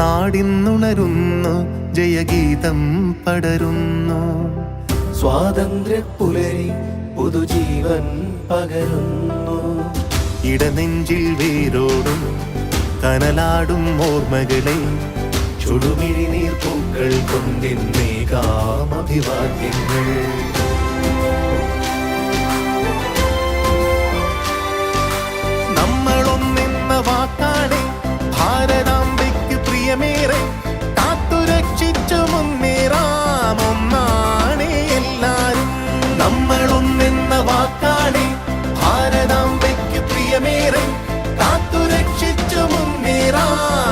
നാടിന്നുണരുന്നു, ജയഗീതം പടരുന്നു. സ്വാതന്ത്ര്യപ്പുലരി പുതുജീവൻ പകരുന്നു. ഇടനെഞ്ചിൽ വേരോടും കനലാടും ഓർമ്മകളെ ചുടുമിഴിനീർ പൂക്കൾ കൊണ്ടിന്നേകാം അഭിവാദ്യങ്ങൾ. നമ്മളൊന്നെന്ന വാക്കാണ് ഭാരതാംബയ്ക്ക് പ്രിയമേറെ, കാത്തുരക്ഷിച്ചു മുന്നേറാം ഒന്നാണ് എല്ലാരും. നമ്മളൊന്നെന്ന വാക്കാണ് ഭാരതാംബയ്ക്ക് പ്രിയമേറെ, കാത്തുരക്ഷിച്ചു മുന്നേറാം